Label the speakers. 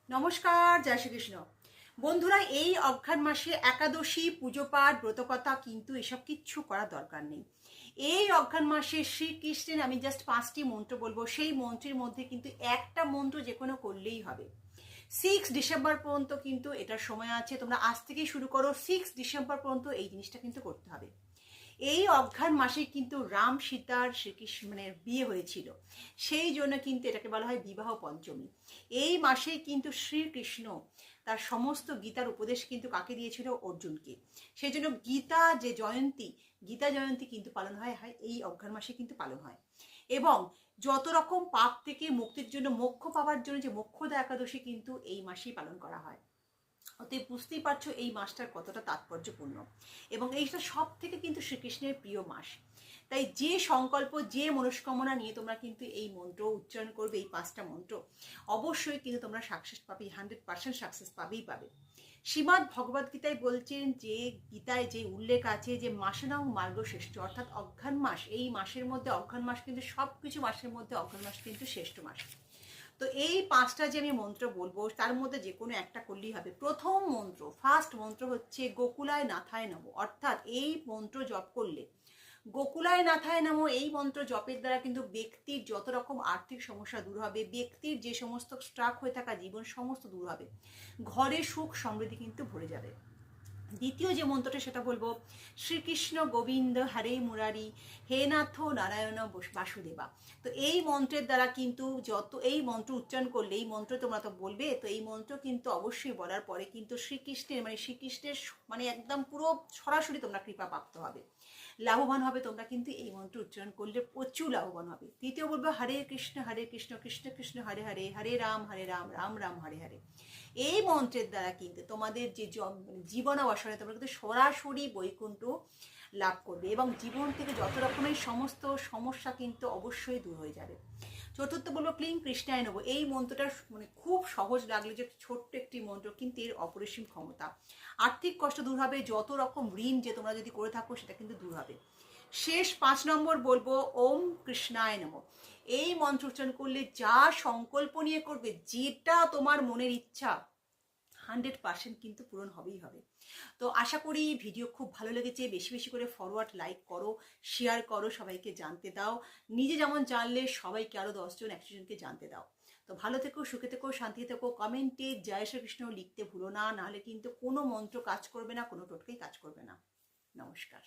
Speaker 1: নমস্কার, জয় শ্রীকৃষ্ণ। বন্ধুরা, এই অঘ্রাণ মাসে একাদশী, পুজো পাঠ, ব্রতকথা কিন্তু এসব কিচ্ছু করার দরকার নেই। এই অঘ্রাণ মাসে শ্রীকৃষ্ণের আমি জাস্ট 5টি মন্ত্র বলবো। সেই মন্ত্রের মধ্যে কিন্তু একটা মন্ত্র যে কোনো করলেই হবে। 6 ডিসেম্বর পর্যন্ত কিন্তু এটার সময় আছে। তোমরা আজ থেকেই শুরু করো। 6 ডিসেম্বর পর্যন্ত এই জিনিসটা কিন্তু করতে হবে। এই অঘ্রাণ মাসে কিন্তু রাম সীতার শ্রীকৃষ্ণ বিয়ে হয়েছিল, সেই জন্য কিন্তু এটাকে বলা হয় বিবাহ পঞ্চমী। এই মাসে কিন্তু শ্রীকৃষ্ণ তার সমস্ত গীতার উপদেশ কিন্তু কাকে দিয়েছিল? অর্জুনকে। সেই জন্য গীতা জয়ন্তী কিন্তু পালন হয় এই অঘ্রাণ মাসে কিন্তু পালন হয়। এবং যত রকম পাপ থেকে মুক্তির জন্য, মোক্ষ পাওয়ার জন্য যে মোক্ষদা একাদশী কিন্তু এই মাসেই পালন করা হয়। অতএব বুঝতেই পারছো এই মাসটার কতটা তাৎপর্যপূর্ণ, এবং এইটা সব থেকে কিন্তু শ্রীকৃষ্ণের প্রিয় মাস। তাই যে সংকল্প, যে মনস্কামনা নিয়ে তোমরা কিন্তু এই মন্ত্র উচ্চারণ করবে, এই 5টা মন্ত্র, অবশ্যই কিন্তু তোমরা সাকসেস পাবে, 100% সাকসেস পাবেই পাবে। শ্রীমদ্ ভগবদ গীতায় বলছেন যে, গীতায় যে উল্লেখ আছে যে মাসেনং মার্গ শ্রেষ্ঠ, অর্থাৎ অঘ্রাণ মাস, এই মাসের মধ্যে অঘ্রাণ মাস কিন্তু সব কিছু মাসের মধ্যে অঘ্রাণ মাস কিন্তু শ্রেষ্ঠ মাস। তো এই 5টা যে আমি মন্ত্র বলবো তার মধ্যে যে কোনো একটা করলেই হবে। প্রথম মন্ত্র, ফার্স্ট মন্ত্র হচ্ছে গোকুলায় নাথায় নমঃ। অর্থাৎ এই মন্ত্র জপ করলে, গোকুলায় নাথায় নমঃ এই মন্ত্র জপের দ্বারা কিন্তু ব্যক্তির যত রকম আর্থিক সমস্যা দূর হবে, ব্যক্তির যে সমস্ত স্ট্রাক হয়ে থাকা জীবন সমস্ত দূর হবে, ঘরে সুখ সমৃদ্ধি কিন্তু ভরে যাবে। দ্বিতীয় যে মন্ত্রটা সেটা বলবো, শ্রীকৃষ্ণ গোবিন্দ হরে মুরারি হে নাথ নারায়ণ বাসুদেবা। তো এই মন্ত্রের দ্বারা কিন্তু এই মন্ত্র উচ্চারণ করলে, এই মন্ত্র তোমরা তো বলবে, তো এই মন্ত্র কিন্তু অবশ্যই বলার পরে কিন্তু শ্রীকৃষ্ণের একদম পুরো সরাসরি তোমরা কৃপা প্রাপ্ত হবে, লাভবান হবে। তোমরা কিন্তু এই মন্ত্র উচ্চারণ করলে প্রচুর লাভবান হবে। তৃতীয় বলবো, হরে কৃষ্ণ কৃষ্ণ কৃষ্ণ হরে হরে, হরে রাম রাম রাম হরে হরে। এই মন্ত্রের দ্বারা কিন্তু তোমাদের যে জীবন অবসরে তোমরা কিন্তু সরাসরি বৈকুণ্ঠ লাভ করবে, এবং জীবন থেকে যত রকমের সমস্ত সমস্যা কিন্তু অবশ্যই দূর হয়ে যাবে। চতুর্থ বলবো, ক্লিং কৃষ্ণায় নব। এই মন্ত্রটা খুব সহজ লাগলে, যে ছোট্ট একটি মন্ত্র কিন্তু এর অপরিসীম ক্ষমতা। আর্থিক কষ্ট দূর হবে, যত রকম ঋণ যে তোমরা যদি করে থাকো সেটা কিন্তু দূর হবে। শেষ 5 নম্বর বলবো, ওম কৃষ্ণায় নমঃ। এই মন্ত্র উচ্চারণ করলে যা সংকল্প নিয়ে করবে, যেটা তোমার মনের ইচ্ছা, 100% কিন্তু পূরণ হবেই হবে। তো আশা করি ভিডিও খুব ভালো লেগেছে। বেশি বেশি করে ফরওয়ার্ড, লাইক করো, শেয়ার করো, সবাইকে জানতে দাও। নিজে যেমন জানলে সবাইকে আরো 10 জন 100 জনকে জানতে দাও। তো ভালো থেকো, সুখে থেকো, শান্তি থেকো। কমেন্টে জয় শ্রীকৃষ্ণ লিখতে ভুলো না, নাহলে কিন্তু কোনো মন্ত্র কাজ করবে না, কোনো টোটকাই কাজ করবে না। নমস্কার।